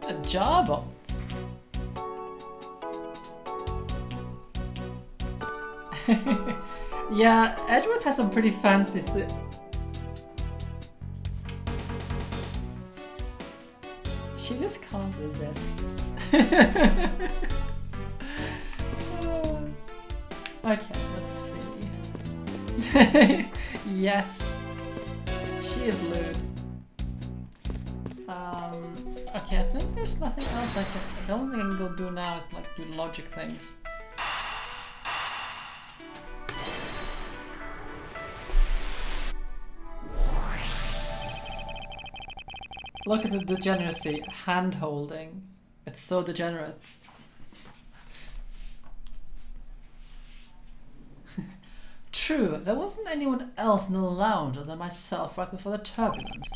A jawbone. Yeah, Edgeworth has some pretty fancy she just can't resist. Okay, let's see. Yes, she is lewd. Okay, I think there's nothing else I can. The only thing I can go do now is like do logic things. Look at the degeneracy. Hand holding. It's so degenerate. True, there wasn't anyone else in the lounge other than myself right before the turbulence.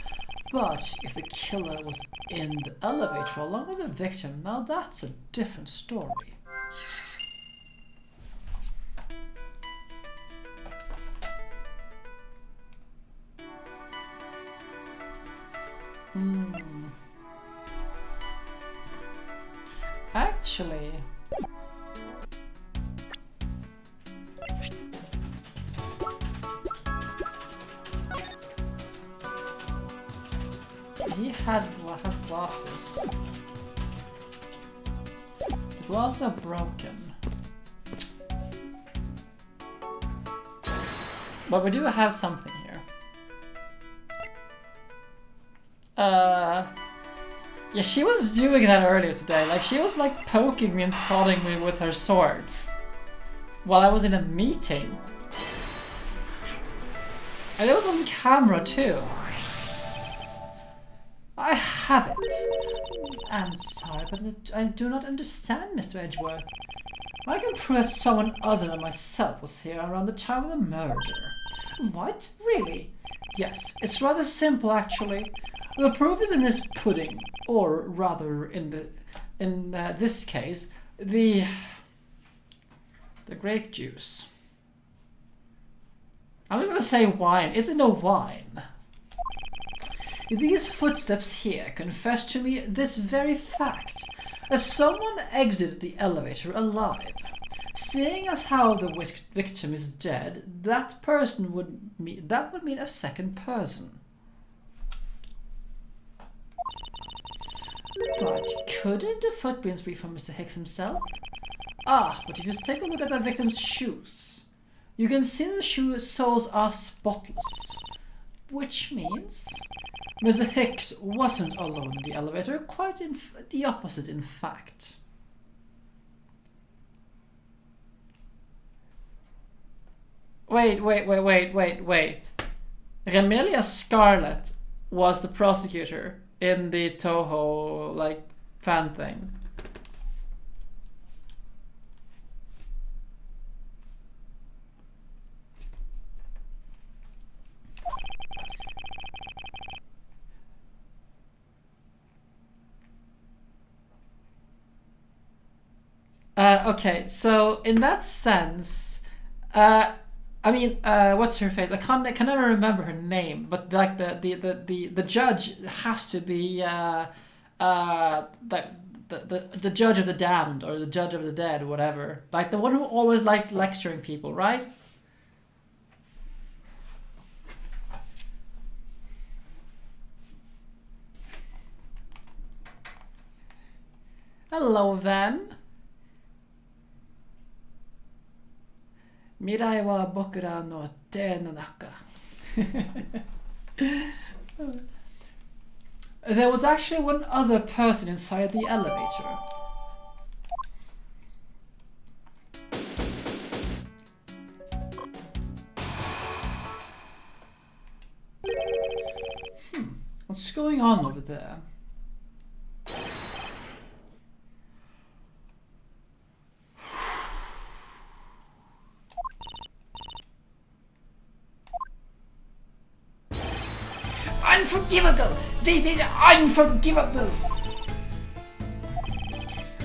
But if the killer was in the elevator along with the victim, now that's a different story. Actually, he has glasses. The glasses are broken. But we do have something here. Yeah, she was doing that earlier today. Like, she was like poking me and prodding me with her swords while I was in a meeting. And it was on camera too. I have it. I'm sorry, but I do not understand, Mr. Edgeworth. I can prove that someone other than myself was here around the time of the murder. What? Really? Yes, it's rather simple actually. The proof is in this pudding, or rather in this case, the grape juice. I'm just gonna say wine. Is it no wine? These footsteps here confess to me this very fact, that someone exited the elevator alive. Seeing as how the victim is dead, that would mean a second person. But couldn't the footprints be from Mr. Hicks himself? Ah, but if you take a look at the victim's shoes, you can see the shoe soles are spotless. Which means Mr. Hicks wasn't alone in the elevator, quite the opposite in fact. Wait. Remelia Scarlett was the prosecutor in the Toho, like, fan thing. Okay, so in that sense, I mean, what's her face? I can never remember her name, but like the judge has to be the judge of the damned or the judge of the dead, or whatever. Like the one who always liked lecturing people, right? Hello, Van. Mirai wa bokura no te no naka. There was actually one other person inside the elevator. What's going on over there? Unforgivable! This is unforgivable!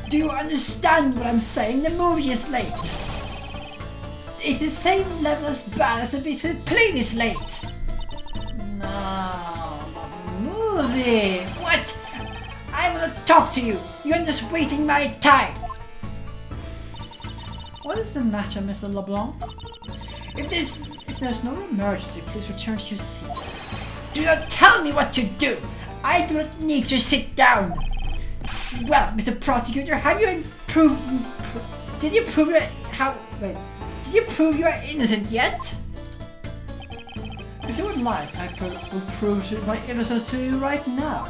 Do you understand what I'm saying? The movie is late. It's the same level as bad as the plane is late. Nah. Buddy! What? I will not talk to you. You're just wasting my time. What is the matter, Mr. LeBlanc? If there's no emergency, please return to your seat. Do not tell me what to do. I do not need to sit down. Well, Mr. Prosecutor, have you improved? Did you prove you are innocent yet? If you would like, I will prove my innocence to you right now.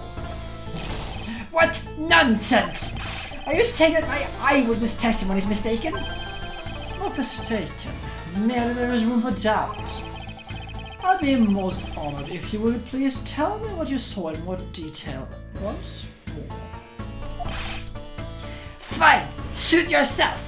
What nonsense! Are you saying that my eyewitness testimony is mistaken? Not mistaken. Merely there is room for doubt. I'd be most honored if you would please tell me what you saw in more detail once more. Fine! Suit yourself!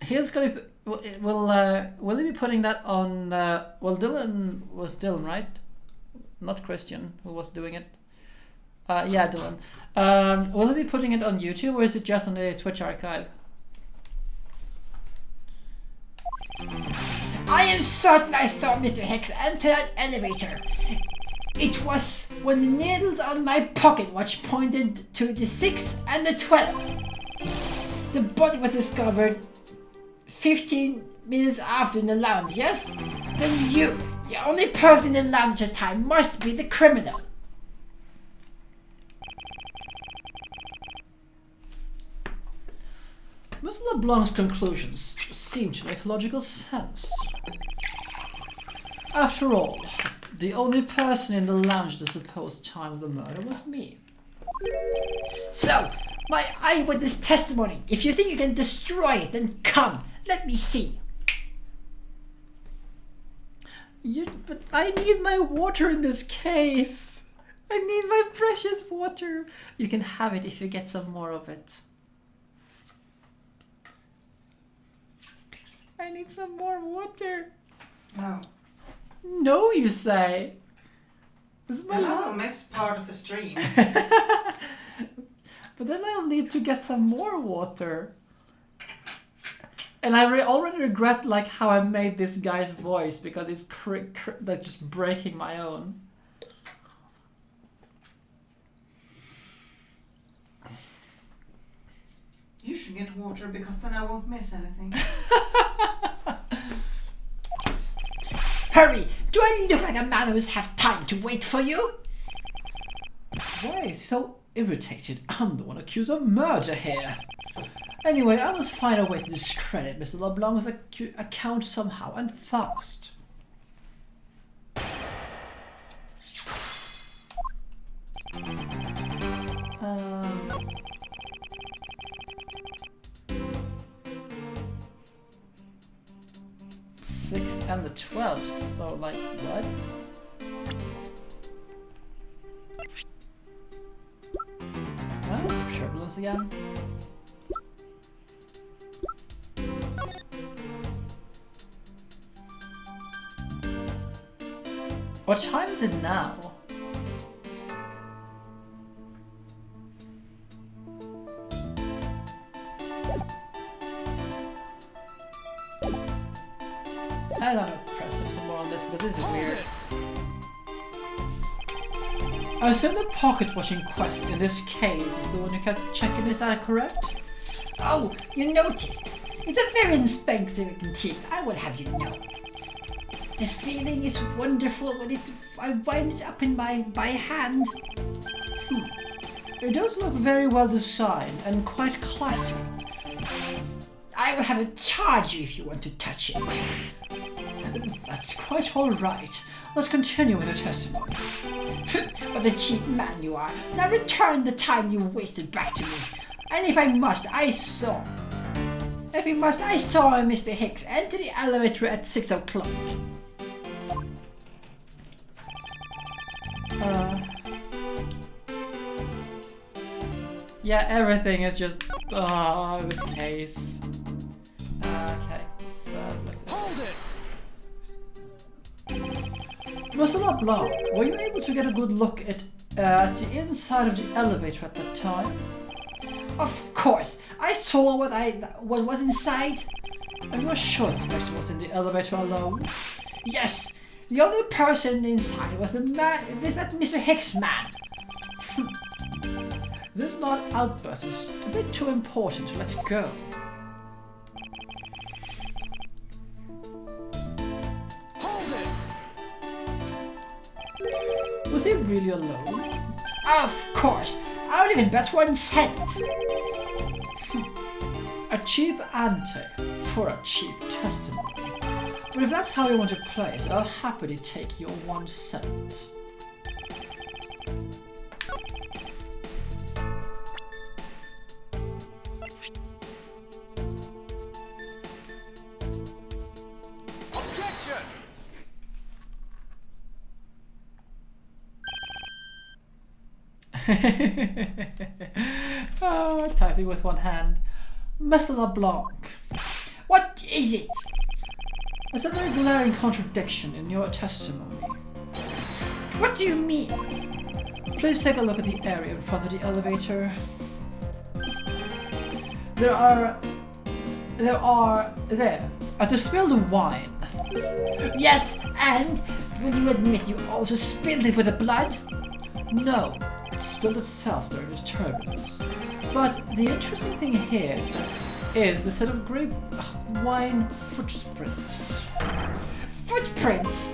He's gonna. Will he be putting that on? Well, Dylan was Dylan, right? Not Christian, who was doing it. Yeah, Dylan. Will he be putting it on YouTube, or is it just on the Twitch archive? I am certain I saw Mr. Hicks enter that elevator. It was when the needles on my pocket watch pointed to the 6 and the 12. The body was discovered 15 minutes after in the lounge, yes? Then you, the only person in the lounge at the time, must be the criminal. Mr. LeBlanc's conclusions seem to make logical sense. After all, the only person in the lounge at the supposed time of the murder was me. So, my eyewitness testimony. If you think you can destroy it, then come. Let me see. But I need my water in this case. I need my precious water. You can have it if you get some more of it. I need some more water. No. No, you say. This is my Well, I will miss part of the stream. But then I'll need to get some more water. And I already regret like how I made this guy's voice because it's that's just breaking my own. You should get water because then I won't miss anything. Hurry! Do I look like a man who doesn't have time to wait for you? Why is he so irritated? I'm the one accused of murder here. Anyway, I must find a way to discredit Mr. LeBlanc's account somehow, and fast. Sixth and the 12th, so like what? When was the turbulence again? What time is it now? I don't know, press up some more on this because this is weird. I assume the pocket watch in question in this case is the one you kept checking, is that correct? Oh, you noticed. It's a very expensive antique, I will have you know. The feeling is wonderful when I wind it up in my hand. It does look very well designed and quite classy. I will have to charge you if you want to touch it. That's quite alright. Let's continue with your testimony. What a cheap man you are. Now return the time you wasted back to me. And if I must, I saw Mr. Hicks enter the elevator at 6 o'clock. Yeah, everything is just this case. Okay, so like this. Hold it! Mr. LeBlanc, were you able to get a good look at the inside of the elevator at that time? Of course, I saw what was inside. Are you sure that the person was in the elevator alone? Yes, the only person inside was that Mr. Hicks man. This loud outburst is a bit too important to let go. Hold it! Was he really alone? Of course, I would even bet 1 cent. A cheap ante for a cheap testimony. But if that's how you want to play it, I'll happily take your 1 cent. Objection! Oh, typing with one hand. Mr. LeBlanc, What is it? there's a very glaring contradiction in your testimony. What do you mean? Please take a look at the area in front of the elevator. There are there to spill the wine. Yes, and will you admit you also spilled it with the blood? No, it spilled itself during the turbulence. But the interesting thing here is the set of grape wine footprints. Footprints?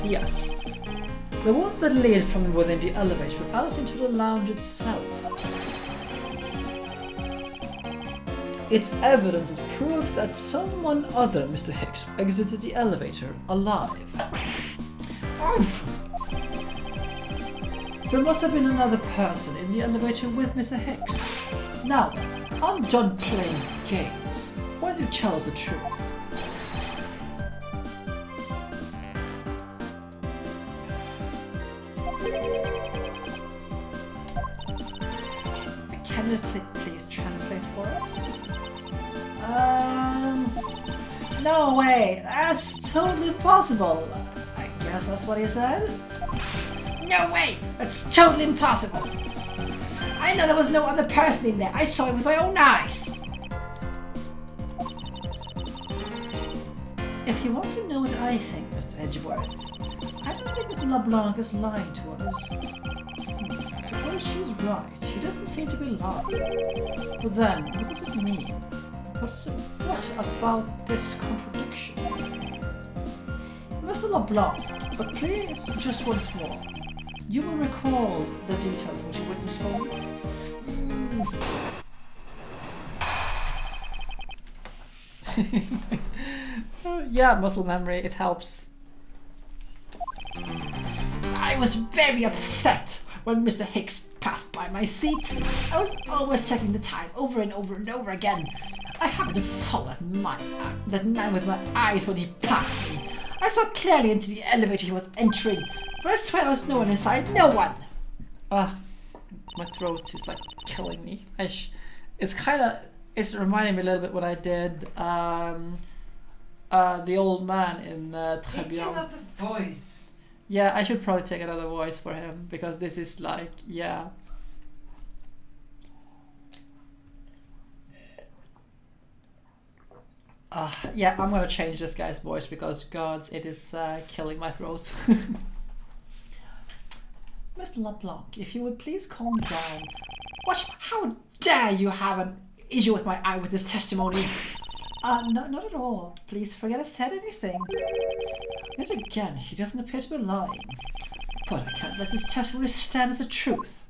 Yes, the ones that lead from within the elevator out into the lounge itself. It's evidence that proves that someone other than Mr. Hicks exited the elevator alive. Oof! There must have been another person in the elevator with Mr. Hicks. Now, I'm done playing games. Why don't you tell us the truth? Can you please translate for us? No way! That's totally impossible! I guess that's what he said? No way! That's totally impossible! I know there was no other person in there. I saw it with my own eyes! If you want to know what I think, Mr. Edgeworth, I don't think Mr. LeBlanc is lying to us. I suppose she's right. He doesn't seem to be lying. But then, what does it mean? What about this contradiction? Mr. LeBlanc, but please, just once more. You will recall the details of what you witnessed for me? Yeah, muscle memory, it helps. I was very upset when Mr. Hicks passed by my seat. I was always checking the time over and over and over again. I happened to follow that man with my eyes when he passed me. I saw clearly into the elevator he was entering, but I swear there was no one inside, no one! My throat is like killing me. It's reminding me a little bit what I did, the old man in Take Turnabout. another voice. Yeah, I should probably take another voice for him, because this is like, yeah. Yeah, I'm gonna change this guy's voice because, gods, it is killing my throat. Mr. LeBlanc, if you would please calm down. What? How dare you have an issue with my eyewitness testimony? No, not at all. Please forget I said anything. Yet again, he doesn't appear to be lying. But I can't let this testimony stand as the truth.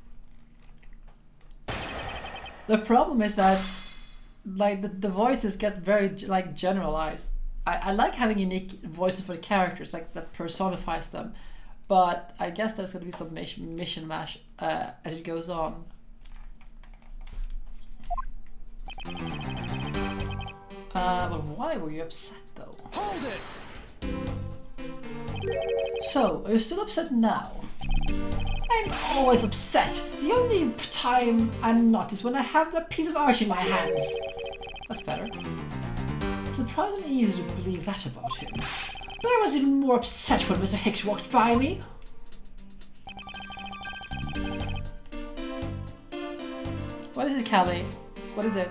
The problem is that, like, the voices get very, like, generalized. I like having unique voices for the characters, like, that personifies them. But I guess there's going to be some mission mash as it goes on. But why were you upset, though? Hold it! So, are you still upset now? I'm always upset. The only time I'm not is when I have that piece of art in my hands. That's better. It's surprisingly easy to believe that about him. But I was even more upset when Mr. Hicks walked by me. What is it, Callie? What is it?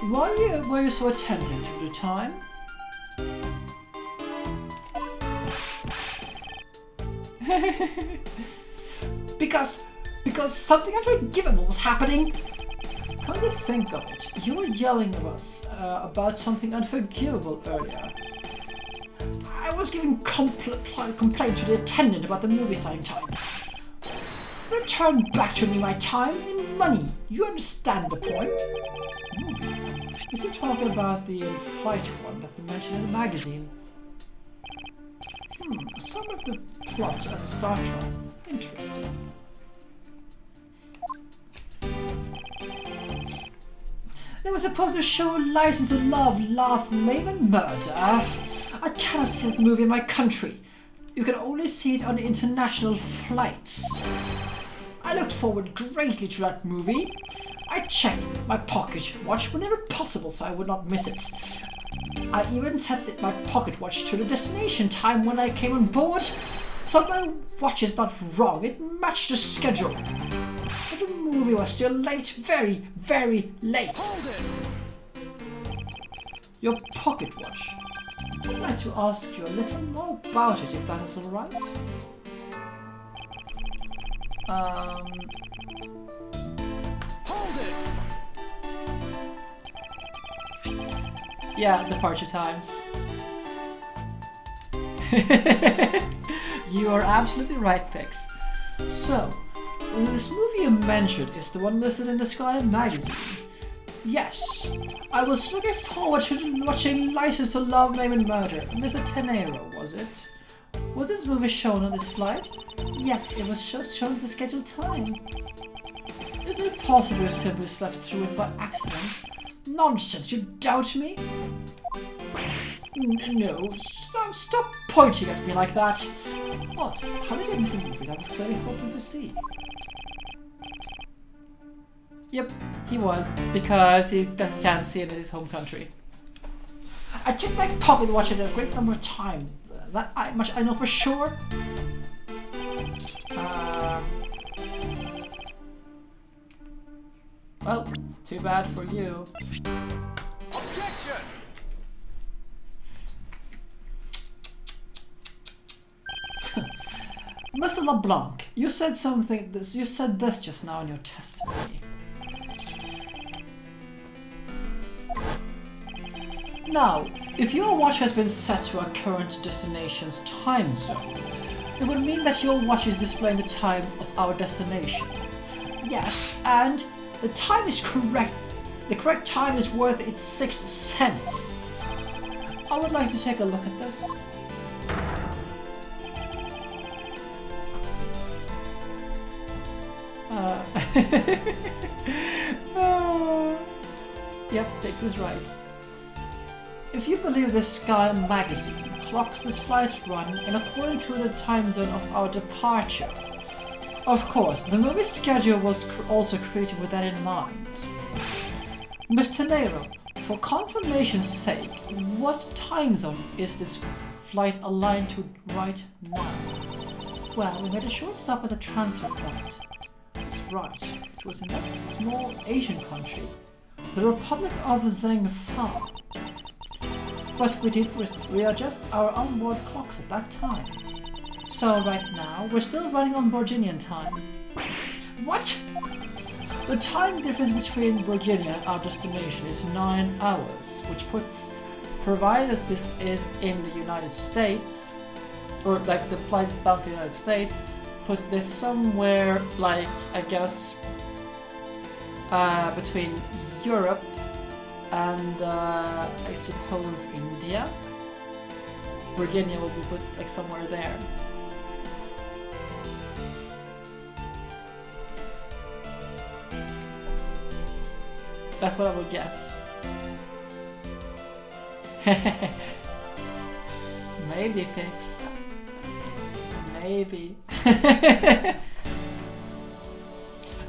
Why were you so attentive to the time? because something unforgivable was happening. Come to think of it, you were yelling at us about something unforgivable earlier. I was giving complaint to the attendant about the movie sign time. Return back to me my time and money. You understand the point? Movie? Is he talking about the flight one that they mentioned in the magazine? Some of the plot at the Star Trek. Interesting. They were supposed to show License to Love, Laugh, Maim and Murder. I cannot see that movie in my country. You can only see it on the international flights. I looked forward greatly to that movie. I checked my pocket watch whenever possible so I would not miss it. I even set my pocket watch to the destination time when I came on board, so my watch is not wrong, it matched the schedule. But the movie was still late, very, very late. Hold it! Your pocket watch. I'd like to ask you a little more about it if that is alright. Hold it! Yeah, departure times. You are absolutely right, Pix. So, this movie you mentioned is the one listed in the Sky magazine. Yes, I was looking forward to watching License to Love, Maim and Murder. Mr. Tenero, was it? Was this movie shown on this flight? Yes, it was shown at the scheduled time. Is it possible you simply slept through it by accident? Nonsense, you doubt me? No, stop pointing at me like that. What? How did I miss a movie that I was clearly hoping to see? Yep, he was, because he can't see it in his home country. I checked my pocket watch at a great number of times. That much I know for sure. Well, too bad for you. Objection! Mr. LeBlanc, you said something. You said this just now in your testimony. Now, if your watch has been set to a current destination's time zone, it would mean that your watch is displaying the time of our destination. Yes, and the time is correct. The correct time is worth its 6 cents. I would like to take a look at this. Yep, Dix is right. If you believe the Sky magazine clocks this flight run in according to the time zone of our departure, of course, the movie schedule was also created with that in mind. Mr. Nero, for confirmation's sake, what time zone is this flight aligned to right now? Well, we made a short stop at the transfer point. That's right, it was in that small Asian country, the Republic of Zhengfa. But we did readjust our onboard clocks at that time. So right now, we're still running on Virginian time. What? The time difference between Virginia and our destination is 9 hours, which puts, provided this is in the United States, or like the flight is bound to the United States, puts this somewhere like, I guess, between Europe and I suppose India. Virginia will be put like somewhere there. That's what I would guess. Maybe, Pix. Maybe.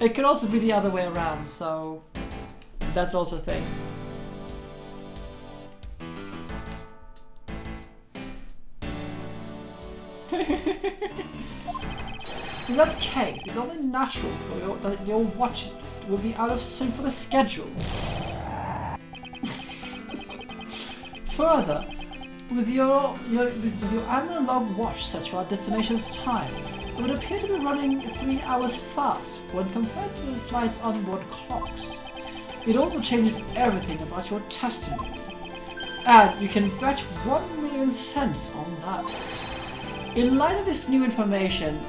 It could also be the other way around, so that's also a thing. In that case, it's only natural for that your watch will be out of sync for the schedule. Further, with your analog watch set to our destination's time, it would appear to be running 3 hours fast when compared to the flight's onboard clocks. It also changes everything about your testimony. And you can bet 1 million cents on that. In light of this new information,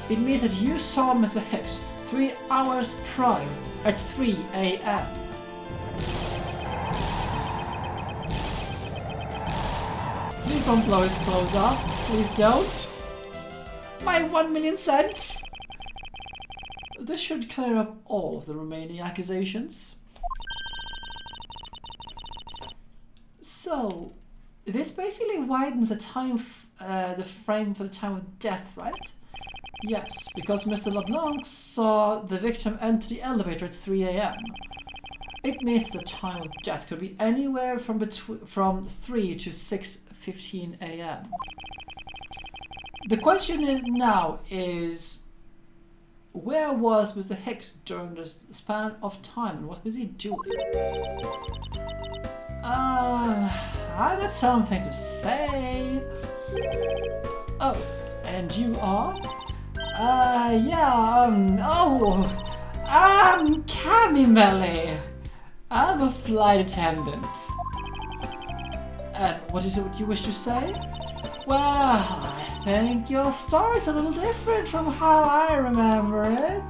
it means that you saw Mr. Hicks 3 hours prior at 3 a.m. Please don't blow his clothes off. Please don't. My 1 million cents! This should clear up all of the remaining accusations. So, this basically widens the the frame for the time of death, right? Yes, because Mr. LeBlanc saw the victim enter the elevator at 3 a.m. It means the time of death could be anywhere from 3 to 6:15 a.m. The question now is, where was Mr. Hicks during the span of time and what was he doing? I've got something to say. Oh, and you are? I'm Cammy Melly. I'm a flight attendant. And what is it you wish to say? Well, I think your story's a little different from how I remember it.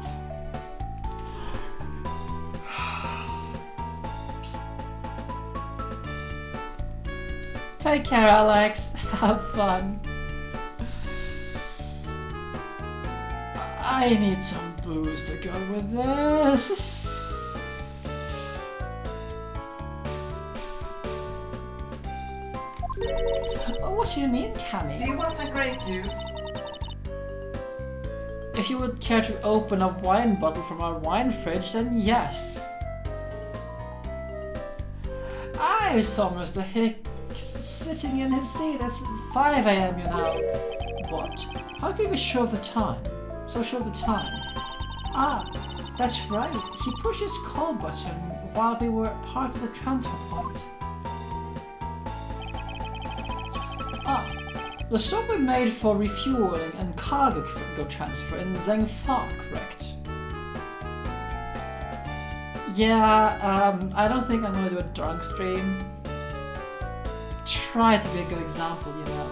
Take care, Alex. Have fun. I need some booze to go with this. Oh, what do you mean, Cammy? Do you want some grape juice? If you would care to open a wine bottle from our wine fridge, then yes. I saw Mr. Hicks sitting in his seat at 5 a.m. you know. What? How can you be sure of the time? So sure of the time? Ah, that's right. He pushed his call button while we were part of the transfer point. Ah, the stop we made for refueling and cargo transfer in Zengfa, correct? Yeah, I don't think I'm gonna do a drunk stream. Try to be a good example, you know.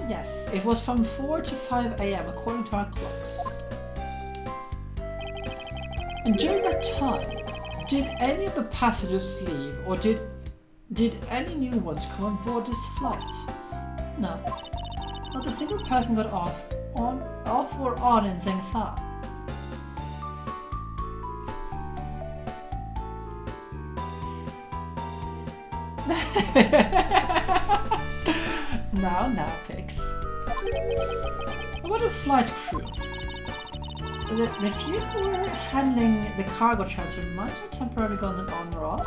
Yes, it was from 4 to 5 a.m. according to our clocks. And during that time, did any of the passengers leave, or did any new ones come on board this flight? No, not a single person got off or on in Zengfa. Now, Pix. What a flight crew. The few who were handling the cargo transfer might have temporarily gone on or off,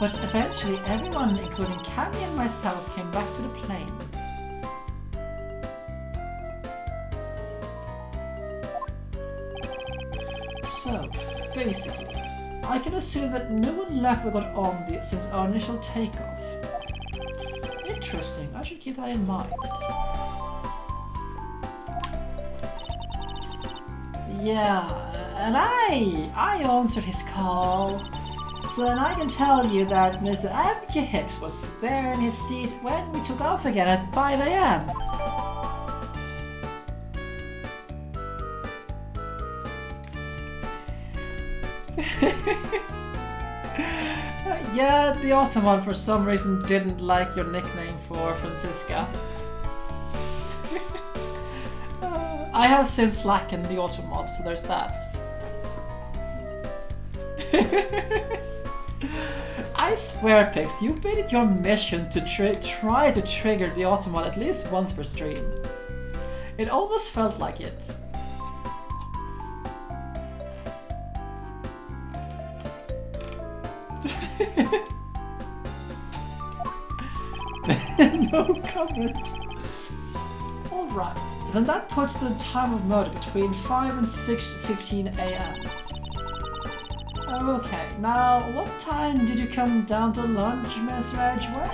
but eventually everyone, including Cammy and myself, came back to the plane. So, basically, I can assume that no one left or got on since our initial takeoff. Interesting, I should keep that in mind. Yeah, and I answered his call. So then I can tell you that Mr. M.K. Hicks was there in his seat when we took off again at 5 a.m. Yeah, the Ottoman for some reason didn't like your nickname for Francisca. I have since slackened the Ottoman, so there's that. I swear, Pix, you've made it your mission to try to trigger the Ottoman at least once per stream. It almost felt like it. No comment. Alright, then that puts the time of murder between 5 and 6:15 a.m. Okay, now what time did you come down to lunch, Mr. Edgeworth?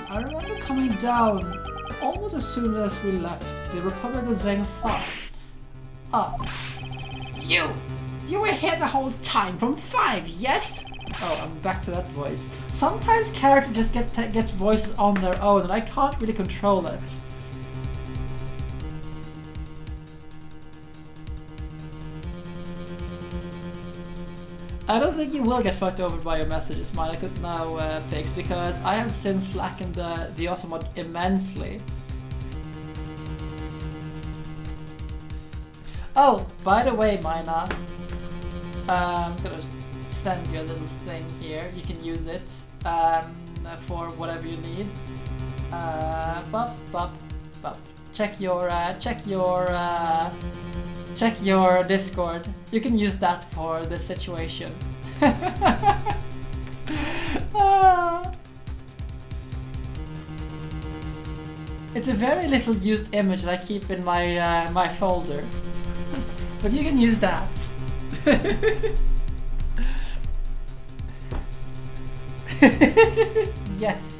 I remember coming down almost as soon as we left the Republic of Zengfa. You were here the whole time from 5, yes? Oh, I'm back to that voice. Sometimes characters just gets voices on their own and I can't really control it. I don't think you will get fucked over by your messages, mine. I could now fix because I have since slackened the automod immensely. Oh, by the way, Mina, I'm just gonna send you a little thing here. You can use it for whatever you need. Check your Discord. You can use that for this situation. It's a very little used image that I keep in my my folder, but you can use that. Yes.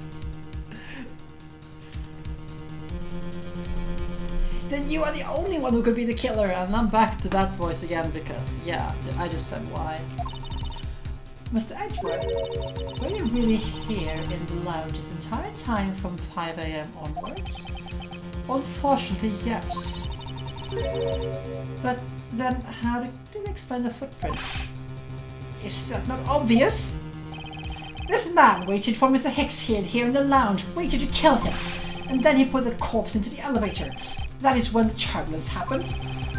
Then you are the only one who could be the killer. And I'm back to that voice again because, yeah, I just said why. Mr. Edgeworth, were you really here in the lounge this entire time from 5 AM onwards? Unfortunately, yes. But then how did you explain the footprints? Is that not obvious? This man waited for Mr. Hicks here in the lounge, waited to kill him, and then he put the corpse into the elevator. That is when the turbulence happened.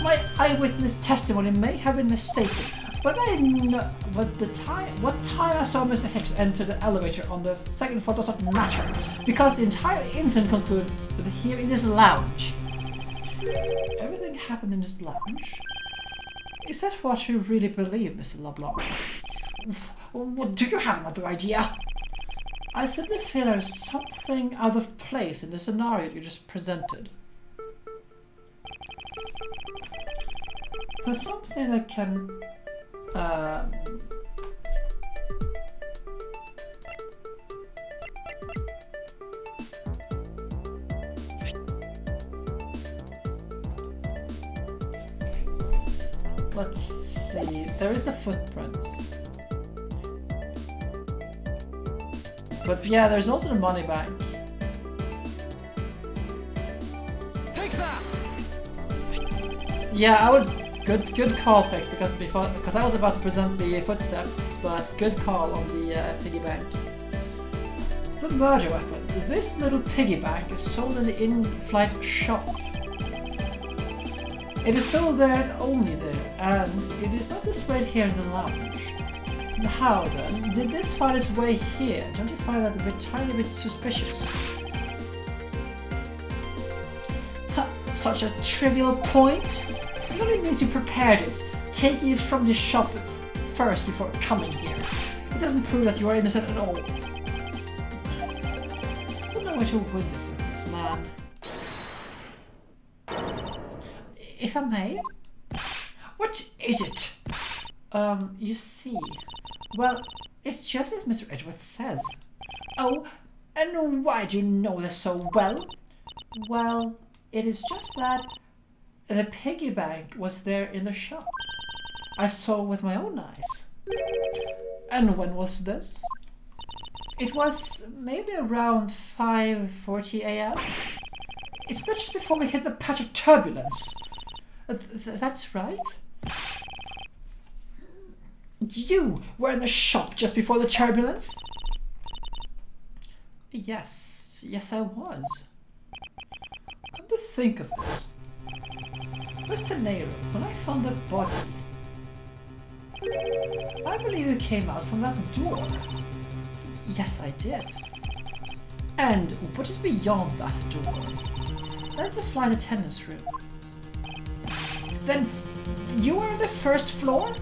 My eyewitness testimony may have been mistaken, but I know what time I saw Mr. Hicks enter the elevator on the second floor does not matter, because the entire incident concluded here in this lounge. Everything happened in this lounge? Is that what you really believe, Mr. LeBlanc? Do you have another idea? I simply feel there's something out of place in the scenario you just presented. There's something that can... Let's see, there is the footprints. But yeah, there's also the money bank. Take that! Yeah, I would... Good call, Fix, because I was about to present the footsteps, but good call on the piggy bank. The murder weapon. This little piggy bank is sold in the in-flight shop. It is sold there and only there, and it is not displayed here in the lounge. How then did this find its way here? Don't you find that a tiny bit suspicious? Such a trivial point. It only means you prepared it, taking it from the shop first before coming here. It doesn't prove that you are innocent at all. So no way to win this with this man. If I may? What is it? You see. Well, it's just as Mr. Edgeworth says. Oh, and why do you know this so well? Well, it is just that the piggy bank was there in the shop. I saw with my own eyes. And when was this? It was maybe around 5:40 AM. It's not just before we hit the patch of turbulence. That's right. You were in the shop just before the turbulence? Yes, I was. Come to think of it, Mr. Nero, when I found the body, I believe you came out from that door. Yes, I did. And what is beyond that door? That's the flight attendant's room. Then you were on the first floor?